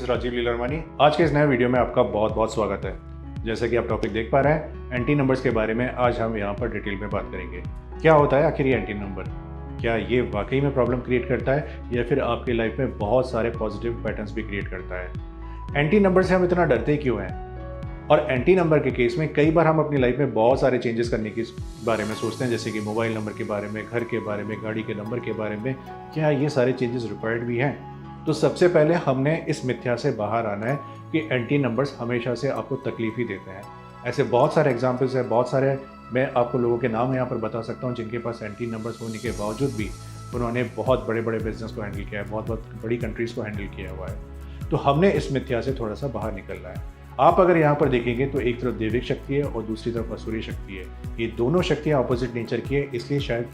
Is Rajiv लीलारमानी। आज के इस नए वीडियो में आपका बहुत बहुत स्वागत है। जैसे कि आप टॉपिक देख पा रहे हैं, एंटी नंबर्स के बारे में आज हम यहाँ पर डिटेल में बात करेंगे। क्या होता है आखिर ये एंटी नंबर? क्या ये वाकई में प्रॉब्लम क्रिएट करता है या फिर आपकी लाइफ में बहुत सारे पॉजिटिव पैटर्न्स भी क्रिएट करता है? एंटी नंबर से हम इतना डरते क्यों हैं? और एंटी नंबर के केस में कई बार हम अपनी लाइफ में बहुत सारे चेंजेस करने के बारे में सोचते हैं, जैसे कि मोबाइल नंबर के बारे में, घर के बारे में, गाड़ी के नंबर के बारे में। क्या ये सारे चेंजेस रिक्वायर्ड भी हैं? तो सबसे पहले हमने इस मिथ्या से बाहर आना है कि एंटी नंबर्स हमेशा से आपको तकलीफ ही देते हैं। ऐसे बहुत सारे एग्जाम्पल्स हैं, बहुत सारे मैं आपको लोगों के नाम यहाँ पर बता सकता हूँ जिनके पास एंटी नंबर्स होने के बावजूद भी उन्होंने बहुत बड़े बड़े बिजनेस को हैंडल किया है, बहुत बहुत बड़ी कंट्रीज़ को हैंडल किया हुआ है। तो हमने इस मिथ्या से थोड़ा सा बाहर निकलना है। आप अगर यहाँ पर देखेंगे तो एक तरफ दैविक शक्ति है और दूसरी तरफ असुरी शक्ति है। ये दोनों शक्तियाँ ऑपोजिट नेचर की है, इसलिए शायद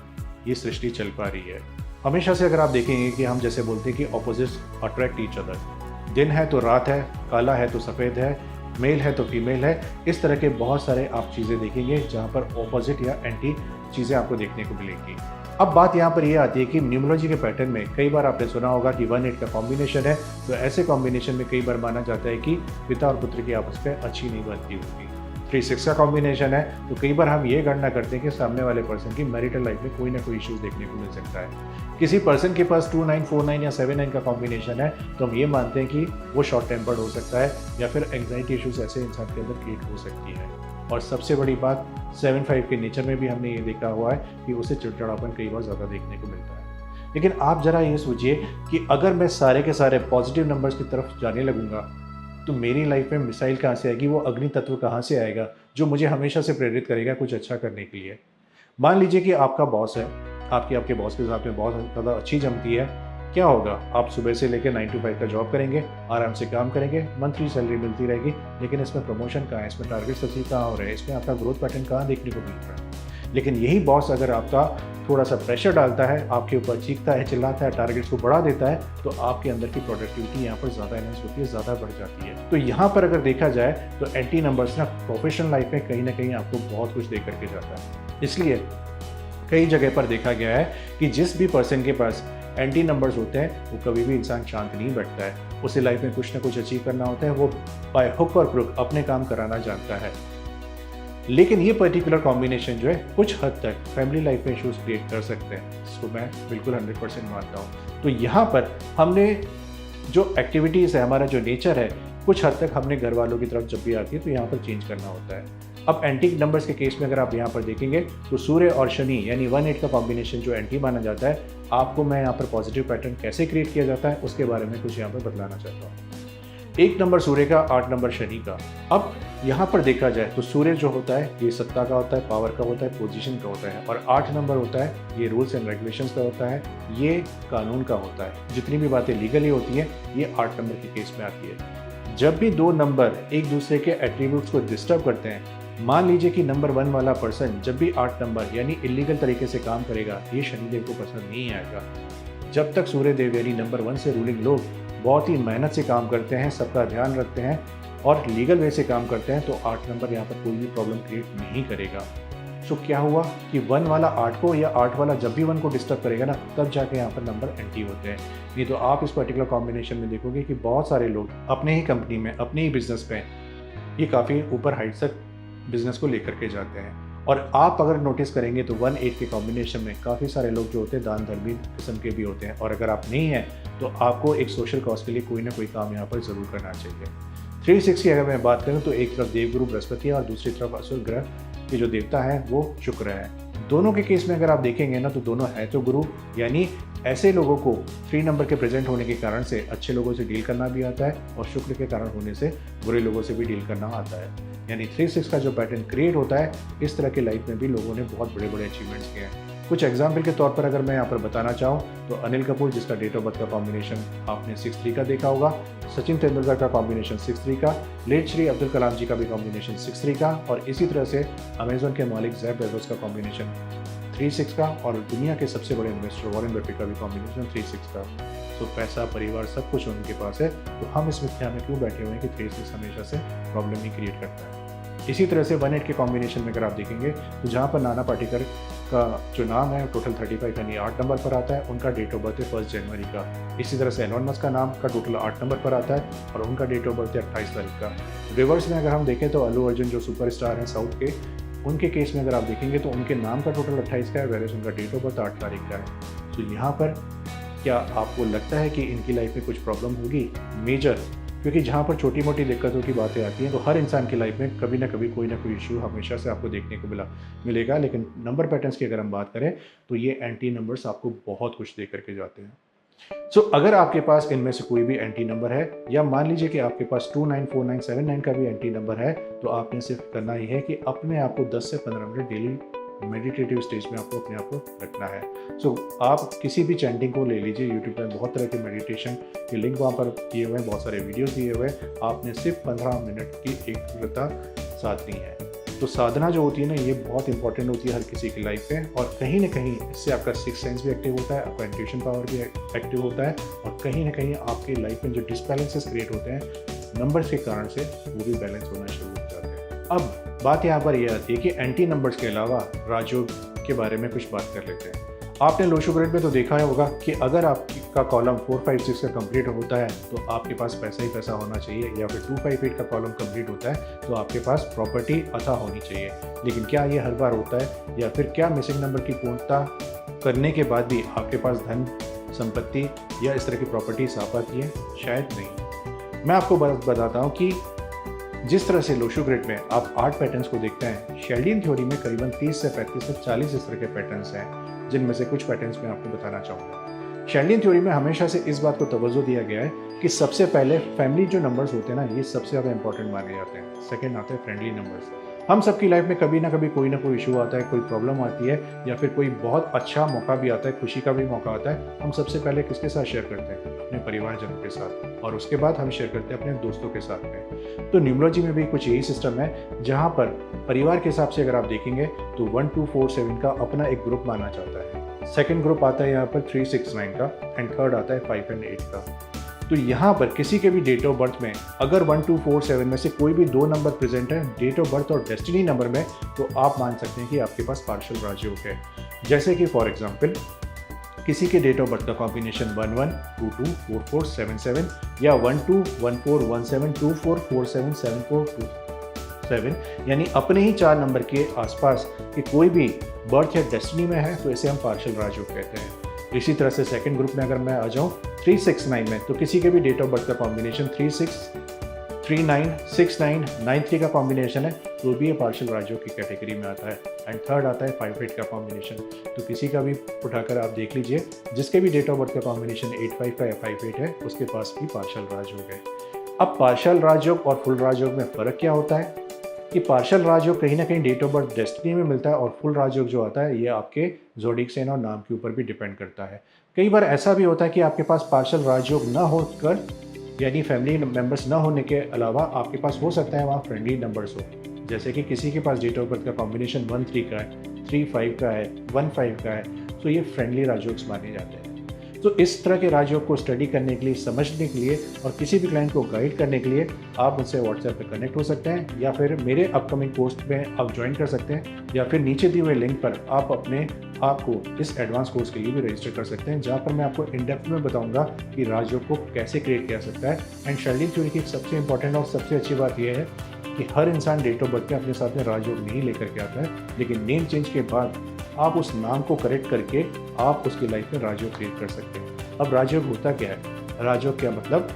ये सृष्टि चल पा रही है। हमेशा से अगर आप देखेंगे कि हम जैसे बोलते हैं कि ऑपोजिट्स अट्रैक्ट ईच अदर। दिन है तो रात है, काला है तो सफ़ेद है, मेल है तो फीमेल है। इस तरह के बहुत सारे आप चीज़ें देखेंगे जहाँ पर ऑपोजिट या एंटी चीज़ें आपको देखने को मिलेंगी। अब बात यहाँ पर यह आती है कि न्यूमरोलॉजी के पैटर्न में कई बार आपने सुना होगा कि 1-8 का कॉम्बिनेशन है, तो ऐसे कॉम्बिनेशन में कई बार माना जाता है कि पिता और पुत्र की आपस में अच्छी नहीं बनती होगी। 3-6 का कॉम्बिनेशन है तो कई बार हम ये गणना करते हैं कि सामने वाले पर्सन की मैरिटल लाइफ में कोई ना कोई इश्यूज देखने को मिल सकता है। किसी पर्सन के पास 2-9, 4-9 या 7-9 का कॉम्बिनेशन है तो हम ये मानते हैं कि वो शॉर्ट टेम्पर्ड हो सकता है या फिर एंग्जाइटी इश्यूज ऐसे इंसान के अंदर क्रिएट हो सकती है। और सबसे बड़ी बात 7-5 के नेचर में भी हमने ये देखा हुआ है कि उसे चिड़चिड़ापन कई बार ज़्यादा देखने को मिलता है। लेकिन आप ज़रा ये सोचिए कि अगर मैं सारे के सारे पॉजिटिव नंबर्स की तरफ जाने लगूंगा तो मेरी लाइफ में मिसाइल कहाँ से आएगी, वो अग्नि तत्व कहाँ से आएगा जो मुझे हमेशा से प्रेरित करेगा कुछ अच्छा करने के लिए। मान लीजिए कि आपका बॉस है, आपके बॉस के साथ में बहुत ज़्यादा अच्छी जमती है। क्या होगा? आप सुबह से लेकर 9 to 5 का जॉब करेंगे, आराम से काम करेंगे, मंथली सैलरी मिलती रहेगी, लेकिन इसमें प्रमोशन कहाँ है, इसमें टारगेट्स अचीव कहाँ हो रहे हैं, इसमें आपका ग्रोथ पैटर्न कहाँ देखने को मिल रहा है। लेकिन यही बॉस अगर आपका थोड़ा सा प्रेशर डालता है, आपके ऊपर चीखता है, चिल्लाता है, टारगेट्स को बढ़ा देता है, तो आपके अंदर की प्रोडक्टिविटी यहाँ पर ज़्यादा एनहांस होती है, ज़्यादा बढ़ जाती है। तो यहाँ पर अगर देखा जाए तो एंटी नंबर्स ना प्रोफेशनल लाइफ में कहीं ना कहीं आपको बहुत कुछ दे करके जाता है। इसलिए कई जगह पर देखा गया है कि जिस भी पर्सन के पास एंटी नंबर्स होते हैं वो कभी भी इंसान शांत नहीं बैठता है। उसे लाइफ में कुछ ना कुछ अचीव करना होता है, वो बाय हुक और क्रुक अपने काम कराना जानता है। लेकिन ये पर्टिकुलर कॉम्बिनेशन जो है कुछ हद तक फैमिली लाइफ में इश्यूज क्रिएट कर सकते हैं, जिसको मैं बिल्कुल 100% मानता हूँ। तो यहाँ पर हमने जो एक्टिविटीज़ है, हमारा जो नेचर है, कुछ हद तक हमने घर वालों की तरफ जब भी आती है तो यहाँ पर चेंज करना होता है। अब एंटी नंबर्स के केस में अगर आप यहाँ पर देखेंगे तो सूर्य और शनि यानी 1-8 का कॉम्बिनेशन जो एंटी माना जाता है, आपको मैं यहाँ पर पॉजिटिव पैटर्न कैसे क्रिएट किया जाता है उसके बारे में कुछ यहाँ पर बतलाना चाहता हूँ। 1 नंबर सूर्य का, 8 नंबर शनि का। अब यहाँ पर देखा जाए तो सूर्य जो होता है ये सत्ता का होता है, पावर का होता है, पोजीशन का होता है, और 8 नंबर होता है ये रूल्स एंड रेगुलेशंस का होता है, ये कानून का होता है। जितनी भी बातें लीगली होती हैं ये 8 नंबर के केस में आती है। जब भी 2 नंबर एक दूसरे के एट्रीब्यूट्स को डिस्टर्ब करते हैं, मान लीजिए कि नंबर 1 वाला पर्सन जब भी 8 नंबर यानी इलीगल तरीके से काम करेगा, ये शनिदेव को पसंद नहीं आएगा। जब तक सूर्यदेव यानी नंबर 1 से रूलिंग लोग बहुत ही मेहनत से काम करते हैं, सबका ध्यान रखते हैं और लीगल वे से काम करते हैं, तो 8 नंबर यहाँ पर कोई भी प्रॉब्लम क्रिएट नहीं करेगा। सो क्या हुआ कि 1 वाला 8 को या 8 वाला जब भी 1 को डिस्टर्ब करेगा ना, तब जाके यहाँ पर नंबर एंटी होते हैं। नहीं तो आप इस पर्टिकुलर कॉम्बिनेशन में देखोगे कि बहुत सारे लोग अपने ही कंपनी में, अपने ही बिजनेस में ये काफ़ी ऊपर हाइट तक बिजनेस को लेकर के जाते हैं। और आप अगर नोटिस करेंगे तो 1-8 के कॉम्बिनेशन में काफ़ी सारे लोग जो होते हैं दान धर्मी किस्म के भी होते हैं। और अगर आप नहीं हैं तो आपको एक सोशल कॉज के लिए कोई ना कोई काम यहाँ पर ज़रूर करना चाहिए। 3-6 की अगर मैं बात करूँ तो एक तरफ देवगुरु बृहस्पति है और दूसरी तरफ असुर ग्रह के जो देवता है वो शुक्र है। दोनों के केस में अगर आप देखेंगे ना तो दोनों है तो गुरु, यानी ऐसे लोगों को 3 नंबर के प्रेजेंट होने के कारण से अच्छे लोगों से डील करना भी आता है और शुक्र के कारण होने से बुरे लोगों से भी डील करना आता है। यानी 3-6 का जो पैटर्न क्रिएट होता है, इस तरह की लाइफ में भी लोगों ने बहुत बड़े बड़े अचीवमेंट्स किए हैं। कुछ एग्जाम्पल के तौर पर अगर मैं यहाँ पर बताना चाहूँ तो अनिल कपूर जिसका डेट ऑफ बर्थ का कॉम्बिनेशन आपने 6-3 का देखा होगा, सचिन तेंदुलकर का कॉम्बिनेशन 6-3 का, लेट श्री अब्दुल कलाम जी का भी कॉम्बिनेशन 6-3 का, और इसी तरह से अमेजोन के मालिक जेफ बेजोस का कॉम्बिनेशन 3-6 का, और दुनिया के सबसे बड़े इन्वेस्टर वॉरेन बफेट का भी कॉम्बिनेशन 3-6 का। तो पैसा, परिवार, सब कुछ उनके पास है, तो हम इस मिथ्या में क्यों बैठे हुए हैं कि 3-6 हमेशा से प्रॉब्लम नहीं क्रिएट करता है। इसी तरह से 1-8 के कॉम्बिनेशन में अगर आप देखेंगे तो जहाँ पर नाना पाटेकर का जो नाम है टोटल 35 यानी 8 नंबर पर आता है, उनका डेट ऑफ बर्थ है 1 जनवरी का। इसी तरह से एलोन मस्क का नाम का टोटल 8 नंबर पर आता है और उनका डेट ऑफ बर्थ है 28 तारीख का। रिवर्स में अगर हम देखें तो अल्लू अर्जुन जो सुपरस्टार हैं साउथ के, उनके केस में अगर आप देखेंगे तो उनके नाम का टोटल 28 का है, वैसे उनका डेट ऑफ बर्थ 8 तारीख का है। तो यहाँ पर क्या आपको लगता है कि इनकी लाइफ में कुछ प्रॉब्लम होगी मेजर? क्योंकि जहाँ पर छोटी मोटी दिक्कतों की बातें आती हैं तो हर इंसान की लाइफ में कभी ना कभी कोई ना कोई इशू हमेशा से आपको देखने को मिलेगा। लेकिन नंबर पैटर्न्स की अगर हम बात करें तो ये एंटी नंबर्स आपको बहुत कुछ दे करके जाते हैं। अगर आपके पास इनमें से कोई भी एंटी नंबर है, या मान लीजिए कि आपके पास 294979 का भी एंटी नंबर है, तो आपने सिर्फ करना ही है कि अपने आप को 10 से 15 मिनट डेली मेडिटेटिव स्टेज में आपको अपने आप को रखना है। आप किसी भी चैंटिंग को ले लीजिए, यूट्यूब पर बहुत तरह के मेडिटेशन के लिंक वहाँ पर किए हुए हैं, बहुत सारे वीडियोस दिए हुए हैं। आपने सिर्फ 15 मिनट की एकाग्रता साधनी है। तो साधना जो होती है ना, ये बहुत इंपॉर्टेंट होती है हर किसी की लाइफ में, और कहीं ना कहीं इससे आपका सिक्स सेंस भी एक्टिव होता है, आपका इंट्यूशन पावर भी एक्टिव होता है, और कहीं ना कहीं आपकी लाइफ में जो डिसबैलेंसेस क्रिएट होते हैं नंबर्स के कारण से, वो भी बैलेंस होना शुरू हो जाते हैं। अब बात यहाँ पर यह आती है कि एंटी नंबर्स के अलावा राजयोग के बारे में कुछ बात कर लेते हैं। आपने लो शुगर रेट में तो देखा होगा कि अगर आपका कॉलम 4, 5, 6 का कंप्लीट होता है तो आपके पास पैसा ही पैसा होना चाहिए, या फिर 2, 5, 8 का कॉलम कंप्लीट होता है तो आपके पास प्रॉपर्टी अथा होनी चाहिए। लेकिन क्या ये हर बार होता है, या फिर क्या मिसिंग नंबर की पूर्णता करने के बाद भी आपके पास धन, संपत्ति या इस तरह की प्रॉपर्टीज आ पाती है? शायद नहीं। मैं आपको बताता हूँ कि जिस तरह से लोशो ग्रिड में आप 8 पैटर्न्स को देखते हैं, शेल्डियन थ्योरी में करीबन 30 से 35 से 40 इस तरह के पैटर्न्स हैं, जिनमें से कुछ पैटर्न्स मैं आपको बताना चाहूँगा। शेल्डियन थ्योरी में हमेशा से इस बात को तवज्जो दिया गया है कि सबसे पहले फैमिली जो नंबर्स होते हैं ना, ये सबसे ज़्यादा इंपॉर्टेंट माने जाते हैं। सेकेंड आते हैं फ्रेंडली नंबर्स। हम सबकी लाइफ में कभी ना कभी कोई ना कोई इशू आता है, कोई प्रॉब्लम आती है, या फिर कोई बहुत अच्छा मौका भी आता है, खुशी का भी मौका आता है। हम सबसे पहले किसके साथ शेयर करते हैं? अपने परिवारजनों के साथ, और उसके बाद हम शेयर करते हैं अपने दोस्तों के साथ में। तो न्यूमरोलॉजी में भी कुछ यही सिस्टम है, जहाँ पर परिवार के हिसाब से अगर आप देखेंगे तो 1, 2, 4, 7 का अपना एक ग्रुप माना जाता है। सेकेंड ग्रुप आता है यहाँ पर 3, 6, 9 का, एंड थर्ड आता है 5 और 8 का। तो यहाँ पर किसी के भी डेट ऑफ बर्थ में अगर 1, 2, 4, 7 में से कोई भी 2 नंबर प्रेजेंट है डेट ऑफ बर्थ और डेस्टिनी नंबर में, तो आप मान सकते हैं कि आपके पास पार्शियल राजयोग है। जैसे कि फॉर एग्जांपल किसी के डेट ऑफ बर्थ का कॉम्बिनेशन 1, 1, 2, 2, 4, 4, 7, 7 या 1, 2, 1, 4, 1, 7, 2, 4, 4, 7, 7, 4, 2, 7, यानी अपने ही 4 नंबर के आसपास कि कोई भी बर्थ या डेस्टिनी में है, तो इसे हम पार्शियल राजयोग कहते हैं। इसी तरह से सेकंड ग्रुप में अगर मैं आ जाऊं 3, 6, 9 में, तो किसी के भी डेट ऑफ बर्थ का कॉम्बिनेशन 3, 6, 3, 9, 6, 9, 9, 3 का कॉम्बिनेशन है, तो भी ये पार्शियल राजयोग की कैटेगरी में आता है। एंड थर्ड आता है 5, 8 का कॉम्बिनेशन। तो किसी का भी उठाकर आप देख लीजिए, जिसके भी डेट ऑफ बर्थ का कॉम्बिनेशन 8, 5 का या 5, 8 है, उसके पास भी पार्शियल राजयोग है। अब पार्शियल राजयोग और फुल राजयोग में फ़र्क क्या होता है कि पार्शियल राजयोग कहीं ना कहीं डेट ऑफ बर्थ डेस्टिनी में मिलता है, और फुल राजयोग जो आता है ये आपके ज़ोडिएक साइन और नाम के ऊपर भी डिपेंड करता है। कई बार ऐसा भी होता है कि आपके पास पार्शियल राजयोग ना होकर, यानी फैमिली मेंबर्स ना होने के अलावा आपके पास हो सकता है वहाँ फ्रेंडली नंबर्स हो। जैसे कि किसी के पास डेट ऑफ बर्थ का कॉम्बिनेशन 1, 3 का है, 3, 5 का है, 1, 5 का है, तो ये फ्रेंडली राजयोग माने जाते हैं। तो इस तरह के राजयोग को स्टडी करने के लिए, समझने के लिए और किसी भी क्लाइंट को गाइड करने के लिए आप मुझसे व्हाट्सएप पे कनेक्ट हो सकते हैं, या फिर मेरे अपकमिंग पोस्ट में आप ज्वाइन कर सकते हैं, या फिर नीचे दिए हुए लिंक पर आप अपने आप को इस एडवांस कोर्स के लिए भी रजिस्टर कर सकते हैं, जहाँ पर मैं आपको इन डेप्थ में बताऊंगा कि राजयोग को कैसे क्रिएट किया सकता है। एंड शेल्डियन थ्योरी की सबसे इंपॉर्टेंट और सबसे अच्छी बात यह है कि हर इंसान डेट ऑफ बर्थ में अपने साथ में राजयोग नहीं लेकर के आता है, लेकिन नेम चेंज के बाद आप उस नाम को करेक्ट करके आप उसकी लाइफ में राजयोग क्रिएट कर सकते हैं। अब राजयोग होता क्या है? राजयोग क्या मतलब?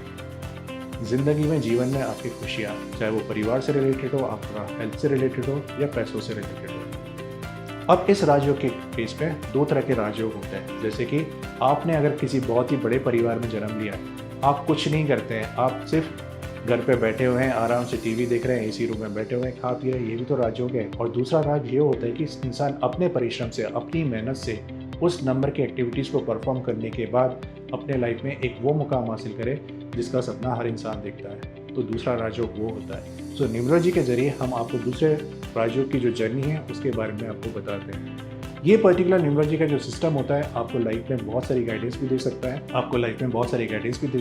ज़िंदगी में, जीवन में आपकी खुशियाँ, चाहे वो परिवार से रिलेटेड हो, आपका हेल्थ से रिलेटेड हो, या पैसों से रिलेटेड हो। अब इस राजयोग के केस में 2 तरह के राजयोग होते हैं। जैसे कि आपने अगर किसी बहुत ही बड़े परिवार में जन्म लिया, आप कुछ नहीं करते हैं, आप सिर्फ घर पे बैठे हुए हैं, आराम से टीवी देख रहे हैं, एसी रूम में बैठे हुए हैं, खा पी रहे हैं, ये भी तो राजयोग है। और दूसरा राज ये होता है कि इंसान अपने परिश्रम से, अपनी मेहनत से उस नंबर की एक्टिविटीज़ को परफॉर्म करने के बाद अपने लाइफ में एक वो मुकाम हासिल करे जिसका सपना हर इंसान देखता है। तो दूसरा राजयोग वो होता है। सो न्यूमरोलॉजी के जरिए हम आपको दूसरे राजयोग की जो जर्नी है उसके बारे में आपको बताते हैं। ये पर्टिकुलर न्यूमरोलॉजी का जो सिस्टम होता है आपको लाइफ में बहुत सारी गाइडेंस भी दे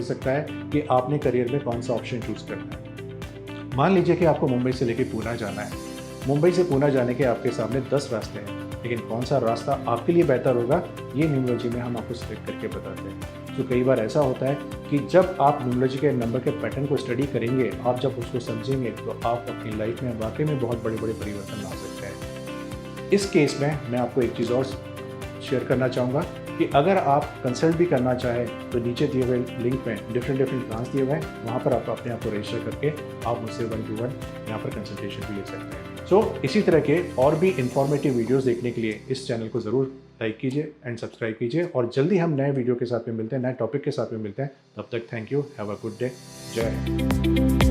सकता है, कि आपने करियर में कौन सा ऑप्शन चूज़ करना है। मान लीजिए कि आपको मुंबई से लेकर पूना जाना है। मुंबई से पूना जाने के आपके सामने 10 रास्ते हैं। लेकिन कौन सा रास्ता आपके लिए बेहतर होगा ये न्यूमरोलॉजी में हम आपको सिलेक्ट करके बताते हैं। तो कई बार ऐसा होता है कि जब आप न्यूमरोलॉजी के नंबर के पैटर्न को स्टडी करेंगे, आप जब उसको समझेंगे तो आप अपनी लाइफ में वाकई में बहुत बड़े बड़े परिवर्तन ला सकते हैं। इस केस में मैं आपको एक चीज़ और शेयर करना चाहूँगा कि अगर आप कंसल्ट भी करना चाहें तो नीचे दिए हुए लिंक में डिफरेंट ब्रांच दिए हुए हैं, वहाँ पर आप अपने आप को रजिस्टर करके आप मुझसे 1-to-1 यहाँ पर कंसल्टेशन भी ले सकते हैं। सो इसी तरह के और भी इंफॉर्मेटिव वीडियोस देखने के लिए इस चैनल को ज़रूर लाइक कीजिए एंड सब्सक्राइब कीजिए, और जल्दी हम नए वीडियो के साथ में मिलते हैं, नए टॉपिक के साथ में मिलते हैं। तब तक thank you, have a good day, जय हिंद।